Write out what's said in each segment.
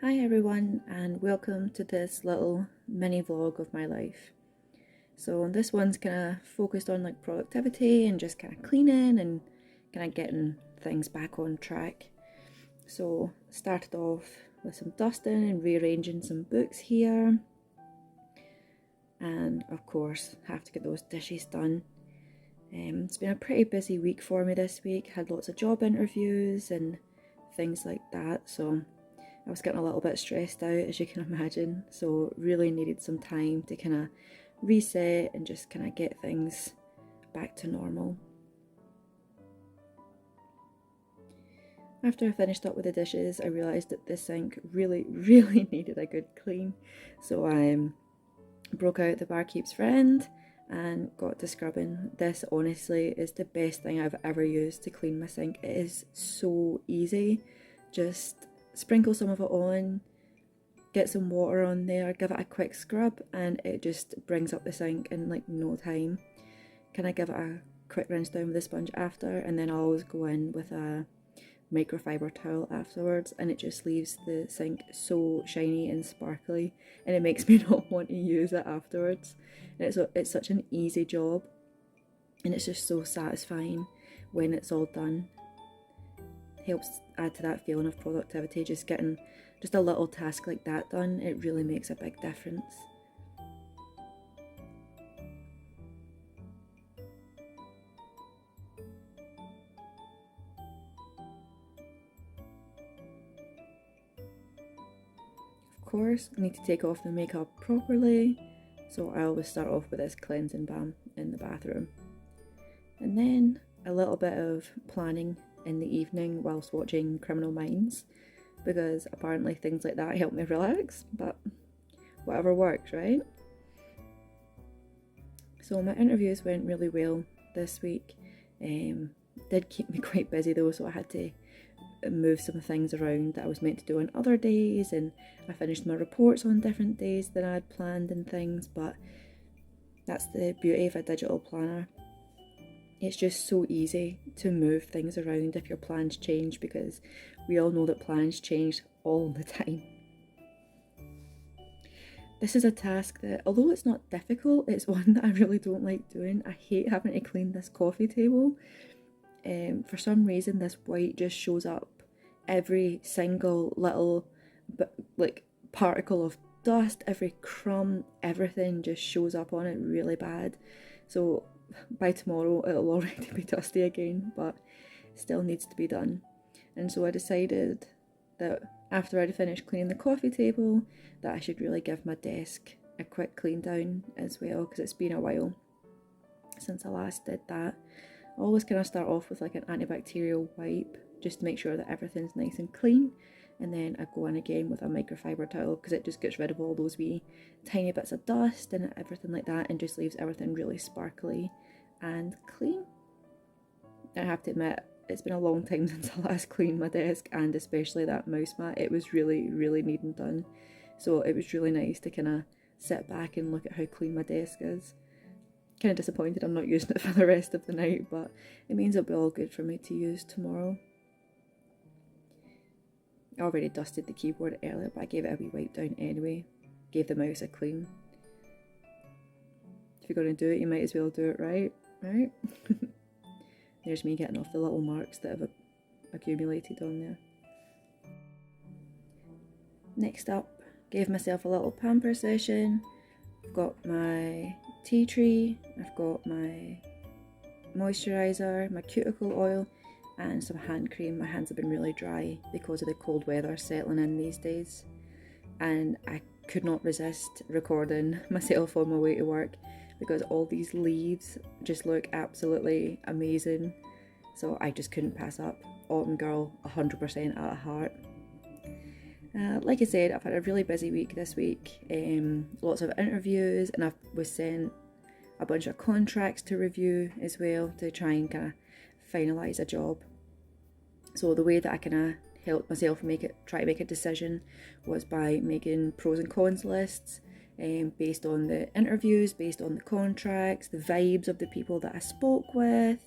Hi everyone, and welcome to this little mini vlog of my life. So this one's kind of focused on like productivity and just kind of cleaning and kind of getting things back on track. So started off with some dusting and rearranging some books here, and of course have to get those dishes done. It's been a pretty busy week for me this week. Had lots of job interviews and things like that, so I was getting a little bit stressed out, as you can imagine, so really needed some time to kind of reset and just kind of get things back to normal. After I finished up with the dishes, I realised that the sink really needed a good clean, so I broke out the Barkeep's Friend and got to scrubbing. This honestly is the best thing I've ever used to clean my sink. It is so easy. Just sprinkle some of it on, get some water on there, give it a quick scrub, and it just brings up the sink in like no time. Can I give it a quick rinse down with a sponge after, and then I always go in with a microfiber towel afterwards, and it just leaves the sink so shiny and sparkly, and it makes me not want to use it afterwards. And it's such an easy job, and it's just so satisfying when it's all done. Helps add to that feeling of productivity. Just getting just a little task like that done, it really makes a big difference. Of course, I need to take off the makeup properly, so I always start off with this cleansing balm in the bathroom. And then a little bit of planning in the evening whilst watching Criminal Minds, because apparently things like that help me relax, but whatever works, right? So my interviews went really well this week. Did keep me quite busy though, so I had to move some things around that I was meant to do on other days, and I finished my reports on different days than I had planned and things, but that's the beauty of a digital planner. It's just so easy to move things around if your plans change, because we all know that plans change all the time. This is a task that, although it's not difficult, it's one that I really don't like doing. I hate having to clean this coffee table. For some reason, this white just shows up every single little particle of dust, every crumb, everything just shows up on it really bad. So by tomorrow it'll already be dusty again, but still needs to be done. And so I decided that after I'd finished cleaning the coffee table, that I should really give my desk a quick clean down as well, because it's been a while since I last did that. I always kind of start off with like an antibacterial wipe just to make sure that everything's nice and clean, and then I go in again with a microfiber towel because it just gets rid of all those wee tiny bits of dust and everything like that, and just leaves everything really sparkly and clean. I have to admit, it's been a long time since I last cleaned my desk, and especially that mouse mat. It was really needing done, so it was really nice to kind of sit back and look at how clean my desk is. Kind of disappointed I'm not using it for the rest of the night, but it means it'll be all good for me to use tomorrow. I already dusted the keyboard earlier, but I gave it a wee wipe down anyway. Gave the mouse a clean. If you're going to do it, you might as well do it right? There's me getting off the little marks that have accumulated on there. Next up, gave myself a little pamper session. I've got my tea tree, I've got my moisturiser, my cuticle oil, and some hand cream. My hands have been really dry because of the cold weather settling in these days, and I could not resist recording myself on my way to work because all these leaves just look absolutely amazing, so I just couldn't pass up. Autumn girl 100% at heart. Like I said, I've had a really busy week this week, lots of interviews, and I was sent a bunch of contracts to review as well to try and kind of finalise a job. So the way that I kind of helped myself try to make a decision was by making pros and cons lists, based on the interviews, based on the contracts, the vibes of the people that I spoke with,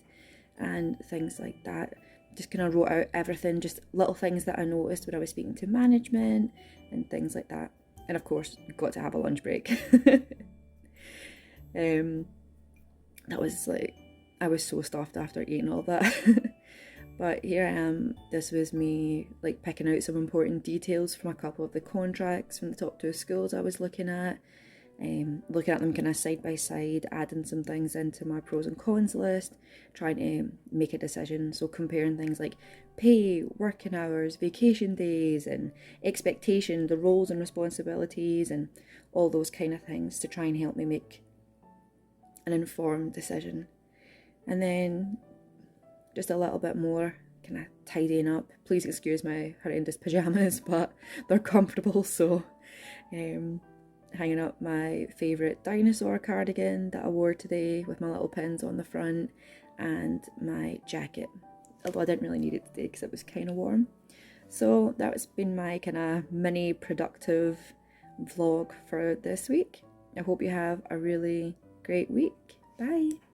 and things like that, just kind of wrote out everything, just little things that I noticed when I was speaking to management and things like that. And of course, got to have a lunch break. That was like, I was so stuffed after eating all that. But here I am. This was me like picking out some important details from a couple of the contracts from the top 2 schools I was looking at them kind of side by side, adding some things into my pros and cons list, trying to make a decision. So comparing things like pay, working hours, vacation days, and expectation, the roles and responsibilities, and all those kind of things to try and help me make an informed decision. And then just a little bit more kind of tidying up. Please excuse my horrendous pajamas, but they're comfortable, so hanging up my favourite dinosaur cardigan that I wore today with my little pins on the front, and my jacket, although I didn't really need it today because it was kind of warm. So that's been my kind of mini productive vlog for this week. I hope you have a really great week. Bye!